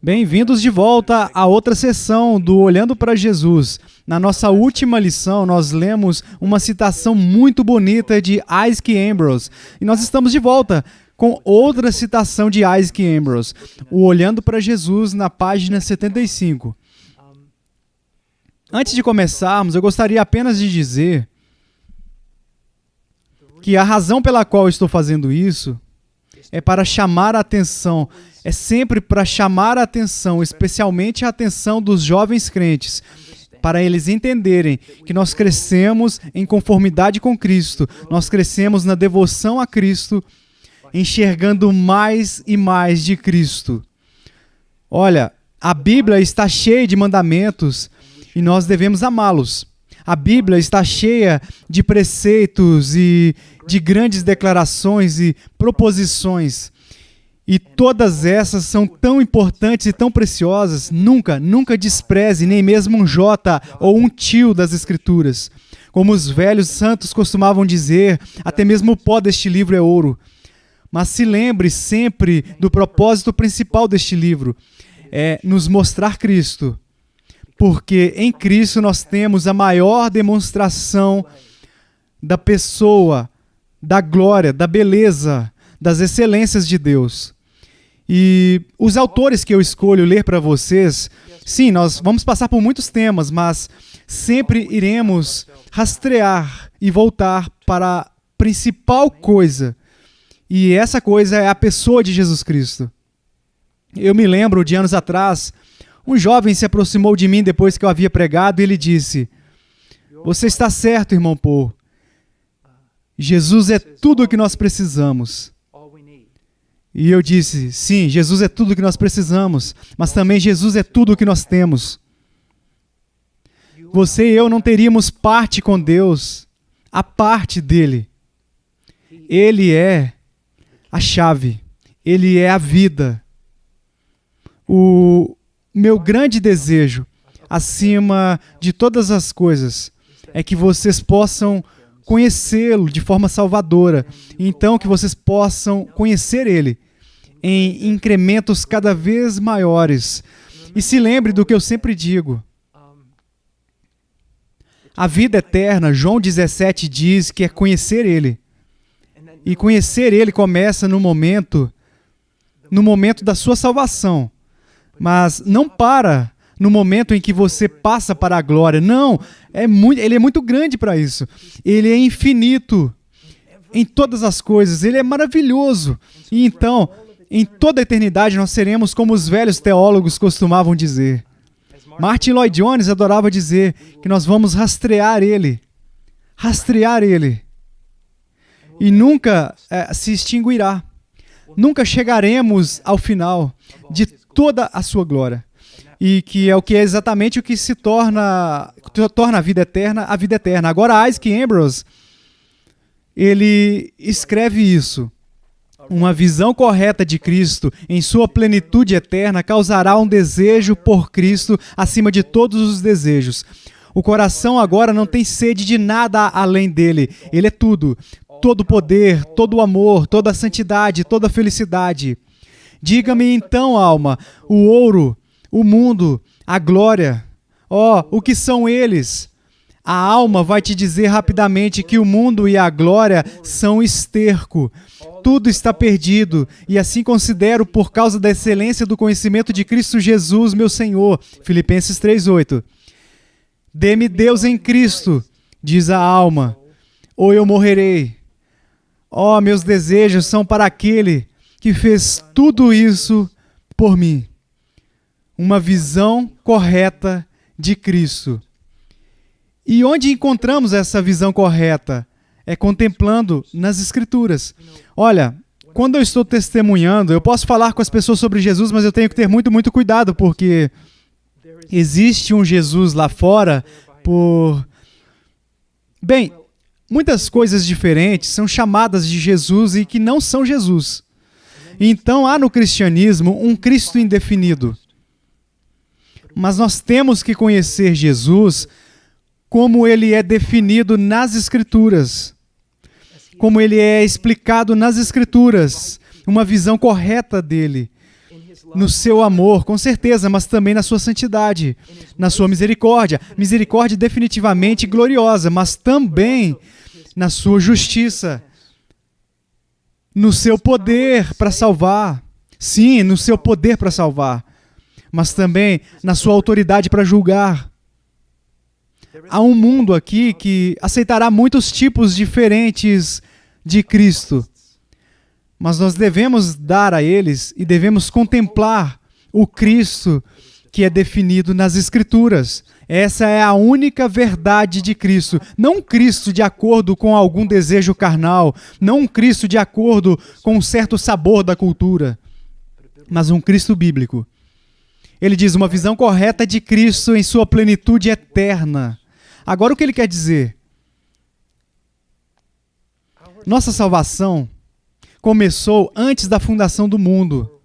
Bem-vindos de volta a outra sessão do Olhando para Jesus. Na nossa última lição, nós lemos uma citação muito bonita de Isaac Ambrose. E nós estamos de volta com outra citação de Isaac Ambrose, o Olhando para Jesus, na página 75. Antes de começarmos, eu gostaria apenas de dizer que a razão pela qual eu estou fazendo isso é para chamar a atenção, é sempre para chamar a atenção, especialmente a atenção dos jovens crentes, para eles entenderem que nós crescemos em conformidade com Cristo, nós crescemos na devoção a Cristo, enxergando mais e mais de Cristo. Olha, a Bíblia está cheia de mandamentos e nós devemos amá-los. A Bíblia está cheia de preceitos e de grandes declarações e proposições. E todas essas são tão importantes e tão preciosas. Nunca despreze nem mesmo um jota ou um tio das Escrituras. Como os velhos santos costumavam dizer, até mesmo o pó deste livro é ouro. Mas se lembre sempre do propósito principal deste livro. É nos mostrar Cristo. Porque em Cristo nós temos a maior demonstração da pessoa, da glória, da beleza, das excelências de Deus. E os autores que eu escolho ler para vocês, sim, nós vamos passar por muitos temas, mas sempre iremos rastrear e voltar para a principal coisa. E essa coisa é a pessoa de Jesus Cristo. Eu me lembro de anos atrás, um jovem se aproximou de mim depois que eu havia pregado e ele disse: "Você está certo, irmão Paul. Jesus é tudo o que nós precisamos." E eu disse: "Sim, Jesus é tudo o que nós precisamos, mas também Jesus é tudo o que nós temos." Você e eu não teríamos parte com Deus, a parte dele. Ele é a chave, ele é a vida. O meu grande desejo, acima de todas as coisas, é que vocês possam conhecê-lo de forma salvadora. Então, que vocês possam conhecer ele em incrementos cada vez maiores. E se lembre do que eu sempre digo. A vida eterna, João 17 diz que é conhecer ele. E conhecer ele começa no momento da sua salvação. Mas não para no momento em que você passa para a glória. Não, ele é muito grande para isso. Ele é infinito em todas as coisas. Ele é maravilhoso. E então, em toda a eternidade, nós seremos como os velhos teólogos costumavam dizer. Martin Lloyd Jones adorava dizer que nós vamos rastrear ele. Rastrear ele. E nunca se extinguirá. Nunca chegaremos ao final de toda a sua glória. E que é exatamente o que se torna a vida eterna. Agora, Isaac Ambrose, ele escreve isso. Uma visão correta de Cristo em sua plenitude eterna causará um desejo por Cristo acima de todos os desejos. O coração agora não tem sede de nada além dele. Ele é tudo. Todo o poder, todo o amor, toda a santidade, toda a felicidade. Diga-me então, alma, o ouro, o mundo, a glória. O que são eles? A alma vai te dizer rapidamente que o mundo e a glória são esterco. Tudo está perdido, e assim considero por causa da excelência do conhecimento de Cristo Jesus, meu Senhor. Filipenses 3:8. Dê-me Deus em Cristo, diz a alma, ou eu morrerei. Meus desejos são para aquele que fez tudo isso por mim. Uma visão correta de Cristo. E onde encontramos essa visão correta? É contemplando nas Escrituras. Olha, quando eu estou testemunhando, eu posso falar com as pessoas sobre Jesus, mas eu tenho que ter muito cuidado, porque existe um Jesus lá fora muitas coisas diferentes são chamadas de Jesus e que não são Jesus. Então há no cristianismo um Cristo indefinido. Mas nós temos que conhecer Jesus como ele é definido nas Escrituras. Como ele é explicado nas Escrituras. Uma visão correta dele. no seu amor, com certeza, mas também na sua santidade, na sua misericórdia. Misericórdia definitivamente gloriosa, mas também na sua justiça, no seu poder para salvar. Sim, no seu poder para salvar, mas também na sua autoridade para julgar. Há um mundo aqui que aceitará muitos tipos diferentes de Cristo, mas nós devemos dar a eles e devemos contemplar o Cristo que é definido nas Escrituras. Essa é a única verdade de Cristo. Não um Cristo de acordo com algum desejo carnal, não um Cristo de acordo com um certo sabor da cultura, mas um Cristo bíblico. Ele diz uma visão correta de Cristo em sua plenitude eterna. Agora, o que ele quer dizer? Nossa salvação começou antes da fundação do mundo.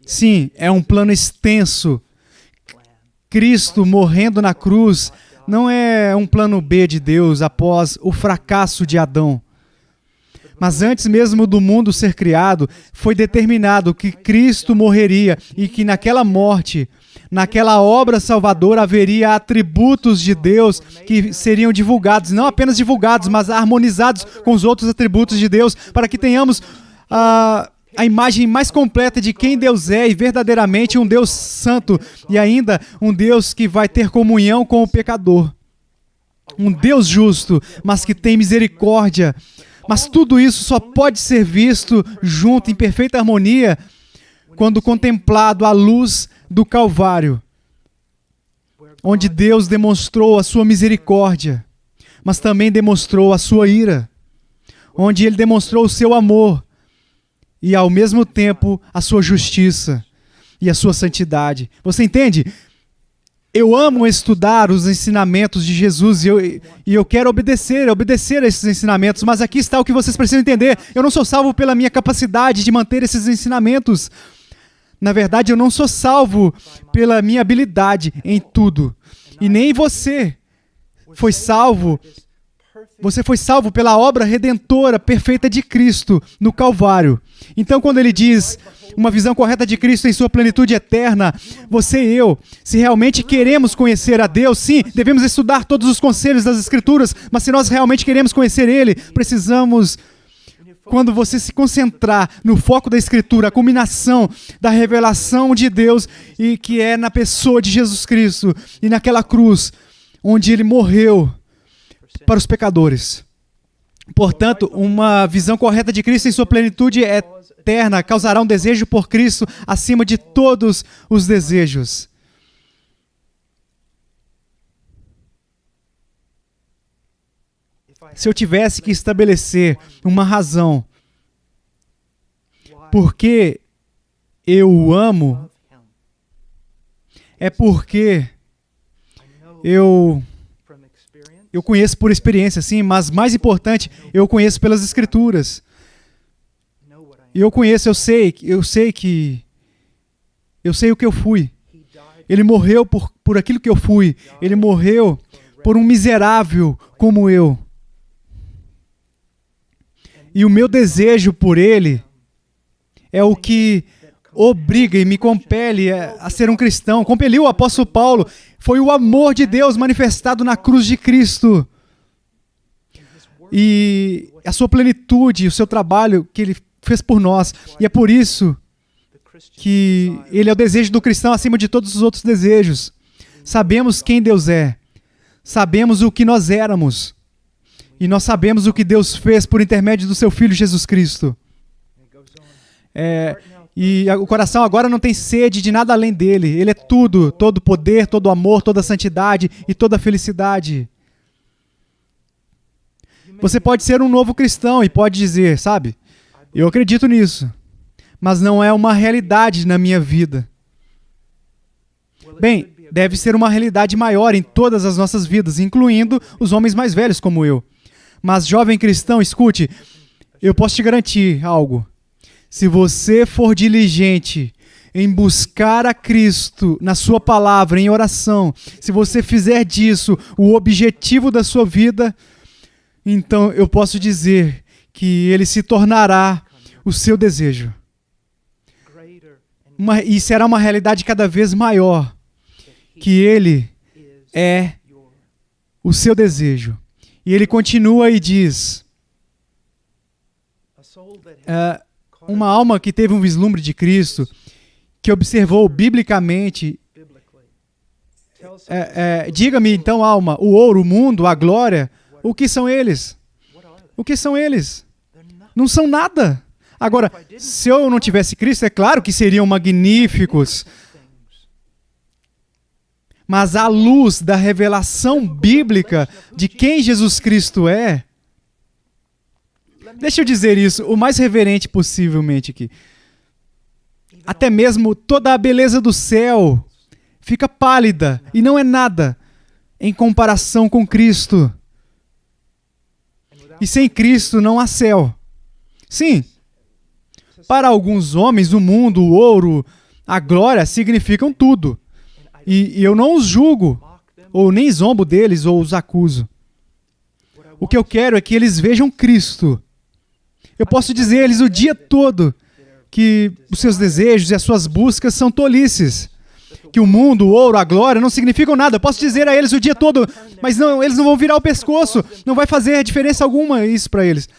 Sim, é um plano extenso. Cristo morrendo na cruz não é um plano B de Deus após o fracasso de Adão. Mas antes mesmo do mundo ser criado, foi determinado que Cristo morreria e que naquela morte, naquela obra salvadora, haveria atributos de Deus que seriam divulgados, não apenas divulgados, mas harmonizados com os outros atributos de Deus, para que tenhamos a imagem mais completa de quem Deus é e verdadeiramente um Deus santo e ainda um Deus que vai ter comunhão com o pecador. Um Deus justo, mas que tem misericórdia. Mas tudo isso só pode ser visto junto, em perfeita harmonia, quando contemplado à luz do Calvário, onde Deus demonstrou a sua misericórdia, mas também demonstrou a sua ira, onde Ele demonstrou o seu amor e, ao mesmo tempo, a sua justiça e a sua santidade. Você entende? Eu amo estudar os ensinamentos de Jesus e eu quero obedecer a esses ensinamentos, mas aqui está o que vocês precisam entender. Eu não sou salvo pela minha capacidade de manter esses ensinamentos. Na verdade, eu não sou salvo pela minha habilidade em tudo. E nem você foi salvo. Você foi salvo pela obra redentora perfeita de Cristo no Calvário. Então, quando ele diz uma visão correta de Cristo em sua plenitude eterna, você e eu, se realmente queremos conhecer a Deus, sim, devemos estudar todos os conselhos das Escrituras, mas se nós realmente queremos conhecer Ele, precisamos, quando você se concentrar no foco da Escritura, a culminação da revelação de Deus, e que é na pessoa de Jesus Cristo, e naquela cruz, onde Ele morreu para os pecadores. Portanto, uma visão correta de Cristo em sua plenitude eterna causará um desejo por Cristo acima de todos os desejos. Se eu tivesse que estabelecer uma razão por que eu o amo, é porque eu conheço por experiência, sim, mas mais importante, eu conheço pelas Escrituras. Eu conheço, eu sei o que eu fui. Ele morreu por aquilo que eu fui. Ele morreu por um miserável como eu. E o meu desejo por ele é o que obriga e me compele a ser um cristão. Compeliu o apóstolo Paulo. Foi o amor de Deus manifestado na cruz de Cristo. E a sua plenitude, o seu trabalho que ele fez por nós. E é por isso que ele é o desejo do cristão acima de todos os outros desejos. Sabemos quem Deus é. Sabemos o que nós éramos. E nós sabemos o que Deus fez por intermédio do seu Filho Jesus Cristo. E o coração agora não tem sede de nada além dele. Ele é tudo, todo poder, todo amor, toda santidade e toda felicidade. Você pode ser um novo cristão e pode dizer, sabe, eu acredito nisso, mas não é uma realidade na minha vida. Bem, deve ser uma realidade maior em todas as nossas vidas, incluindo os homens mais velhos como eu. Mas, jovem cristão, escute, eu posso te garantir algo. Se você for diligente em buscar a Cristo na sua palavra, em oração, se você fizer disso o objetivo da sua vida, então eu posso dizer que ele se tornará o seu desejo. e será uma realidade cada vez maior, que Ele é o seu desejo. E ele continua e diz, uma alma que teve um vislumbre de Cristo, que observou biblicamente, diga-me então, alma, o ouro, o mundo, a glória, o que são eles? O que são eles? Não são nada. Agora, se eu não tivesse Cristo, é claro que seriam magníficos. Mas à luz da revelação bíblica de quem Jesus Cristo é, deixa eu dizer isso o mais reverente possivelmente aqui. Até mesmo toda a beleza do céu fica pálida e não é nada em comparação com Cristo. E sem Cristo não há céu. Sim, para alguns homens, o mundo, o ouro, a glória significam tudo. E eu não os julgo, ou nem zombo deles, ou os acuso. O que eu quero é que eles vejam Cristo. Eu posso dizer a eles o dia todo que os seus desejos e as suas buscas são tolices. Que o mundo, o ouro, a glória não significam nada. Eu posso dizer a eles o dia todo, mas não, eles não vão virar o pescoço. Não vai fazer diferença alguma isso para eles.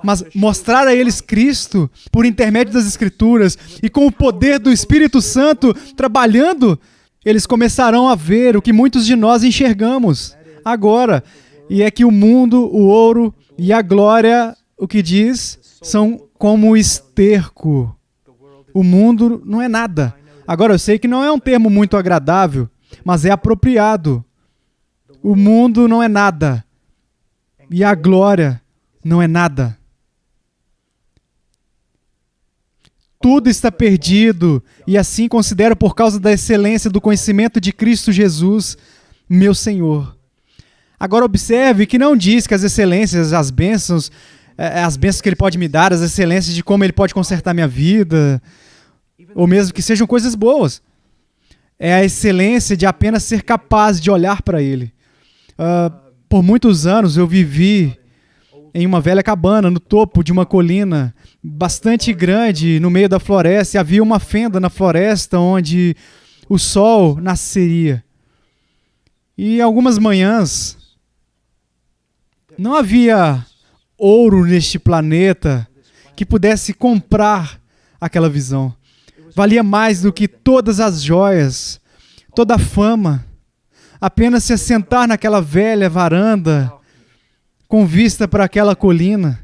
Mas mostrar a eles Cristo por intermédio das Escrituras e com o poder do Espírito Santo trabalhando, eles começarão a ver o que muitos de nós enxergamos agora. E é que o mundo, o ouro e a glória, o que diz, são como esterco. O mundo não é nada. Agora, eu sei que não é um termo muito agradável, mas é apropriado. O mundo não é nada. E a glória não é nada. Tudo está perdido, e assim considero por causa da excelência do conhecimento de Cristo Jesus, meu Senhor. Agora observe que não diz que as excelências, as bênçãos que Ele pode me dar, as excelências de como Ele pode consertar minha vida, ou mesmo que sejam coisas boas. É a excelência de apenas ser capaz de olhar para Ele. Por muitos anos eu vivi em uma velha cabana, no topo de uma colina bastante grande, no meio da floresta, e havia uma fenda na floresta onde o sol nasceria. E algumas manhãs, não havia ouro neste planeta que pudesse comprar aquela visão. Valia mais do que todas as joias, toda a fama. Apenas se assentar naquela velha varanda, com vista para aquela colina,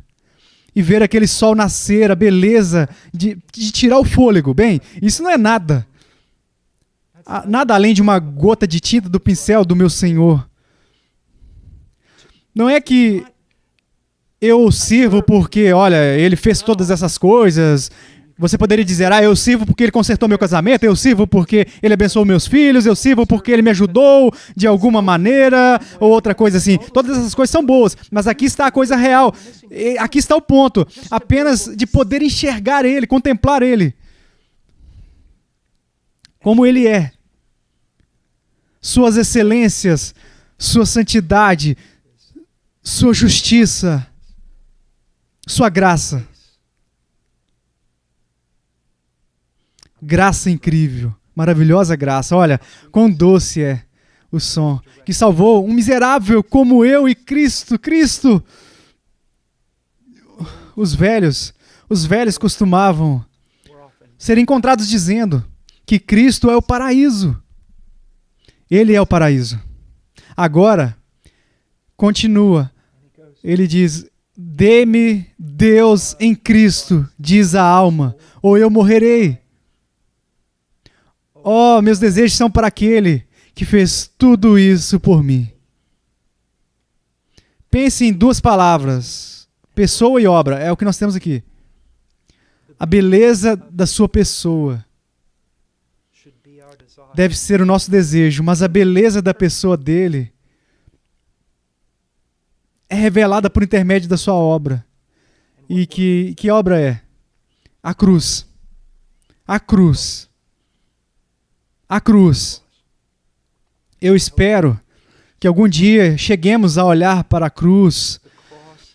e ver aquele sol nascer, a beleza de tirar o fôlego. Bem, isso não é nada. Nada além de uma gota de tinta do pincel do meu Senhor. Não é que eu sirvo porque, olha, Ele fez todas essas coisas. Você poderia dizer, eu sirvo porque Ele consertou meu casamento, eu sirvo porque Ele abençoou meus filhos, eu sirvo porque Ele me ajudou de alguma maneira, ou outra coisa assim. Todas essas coisas são boas, mas aqui está a coisa real. Aqui está o ponto. Apenas de poder enxergar Ele, contemplar Ele. Como Ele é. Suas excelências, sua santidade, sua justiça, sua graça. Graça incrível, maravilhosa graça. Olha, quão doce é o som que salvou um miserável como eu e Cristo. Os velhos costumavam ser encontrados dizendo que Cristo é o paraíso. Ele é o paraíso. Agora, continua. Ele diz, dê-me Deus em Cristo, diz a alma, ou eu morrerei. Oh, meus desejos são para aquele que fez tudo isso por mim. Pense em duas palavras, pessoa e obra, é o que nós temos aqui. A beleza da sua pessoa deve ser o nosso desejo, mas a beleza da pessoa dele é revelada por intermédio da sua obra. E que obra é? A cruz. A cruz. A cruz. Eu espero que algum dia cheguemos a olhar para a cruz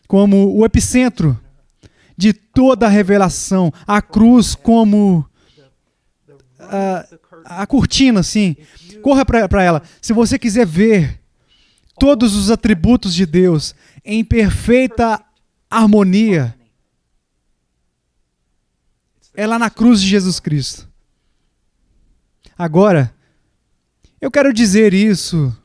como o epicentro de toda a revelação. A cruz como a cortina, assim. Corra para ela. Se você quiser ver todos os atributos de Deus em perfeita harmonia, é lá na cruz de Jesus Cristo. Agora, eu quero dizer isso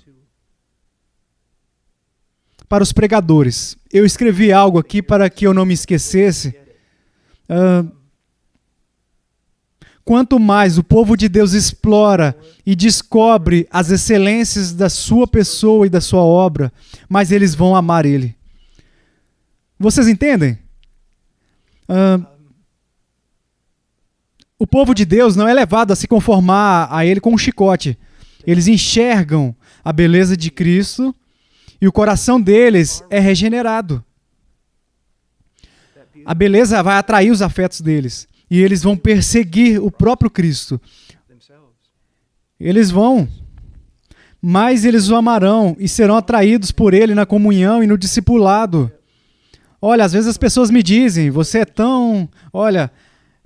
para os pregadores. Eu escrevi algo aqui para que eu não me esquecesse. Quanto mais o povo de Deus explora e descobre as excelências da sua pessoa e da sua obra, mais eles vão amar Ele. Vocês entendem? O povo de Deus não é levado a se conformar a Ele com um chicote. Eles enxergam a beleza de Cristo e o coração deles é regenerado. A beleza vai atrair os afetos deles. E eles vão perseguir o próprio Cristo. Eles vão, mas eles o amarão e serão atraídos por Ele na comunhão e no discipulado. Olha, às vezes as pessoas me dizem, você é tão... Olha,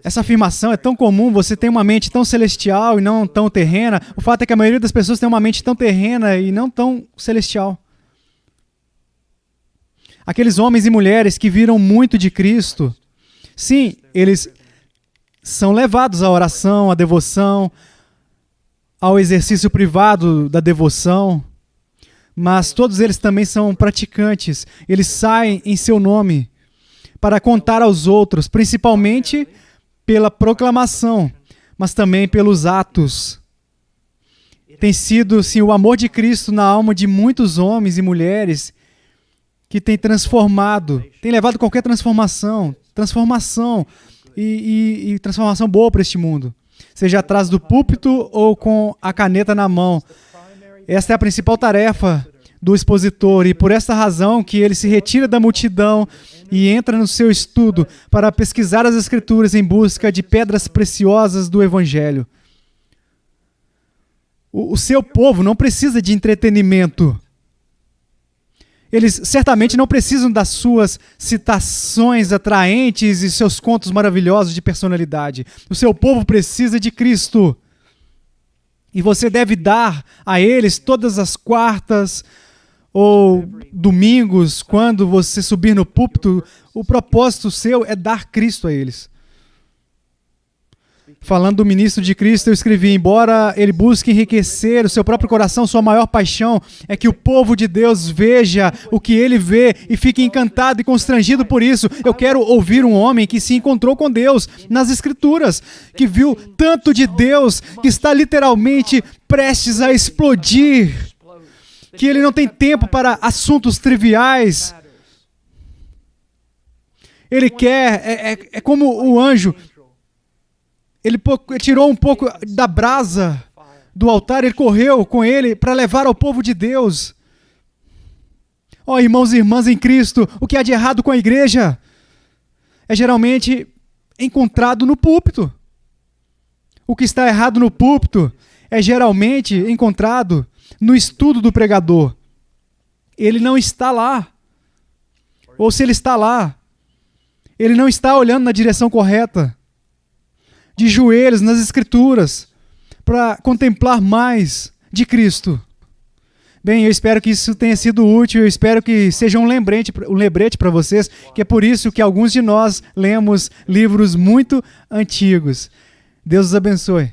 essa afirmação é tão comum, você tem uma mente tão celestial e não tão terrena. O fato é que a maioria das pessoas tem uma mente tão terrena e não tão celestial. Aqueles homens e mulheres que viram muito de Cristo, sim, eles são levados à oração, à devoção, ao exercício privado da devoção, mas todos eles também são praticantes. Eles saem em seu nome para contar aos outros, principalmente pela proclamação, mas também pelos atos. Tem sido, sim, o amor de Cristo na alma de muitos homens e mulheres que tem transformado, tem levado qualquer transformação e transformação boa para este mundo, seja atrás do púlpito ou com a caneta na mão. Esta é a principal tarefa do expositor e por esta razão que ele se retira da multidão e entra no seu estudo para pesquisar as Escrituras em busca de pedras preciosas do Evangelho. O seu povo não precisa de entretenimento. Eles certamente não precisam das suas citações atraentes e seus contos maravilhosos de personalidade. O seu povo precisa de Cristo. E você deve dar a eles todas as quartas ou domingos, quando você subir no púlpito, o propósito seu é dar Cristo a eles. Falando do ministro de Cristo, eu escrevi, embora ele busque enriquecer o seu próprio coração, sua maior paixão é que o povo de Deus veja o que ele vê e fique encantado e constrangido por isso. Eu quero ouvir um homem que se encontrou com Deus nas Escrituras, que viu tanto de Deus que está literalmente prestes a explodir, que ele não tem tempo para assuntos triviais. Ele quer, é como o anjo. Ele tirou um pouco da brasa do altar, ele correu com ele para levar ao povo de Deus. Ó, irmãos e irmãs em Cristo, o que há de errado com a igreja é geralmente encontrado no púlpito. O que está errado no púlpito é geralmente encontrado no estudo do pregador. Ele não está lá. Ou se ele está lá, ele não está olhando na direção correta. De joelhos nas Escrituras, para contemplar mais de Cristo. Bem, eu espero que isso tenha sido útil, eu espero que seja um lembrete para vocês, que é por isso que alguns de nós lemos livros muito antigos. Deus os abençoe.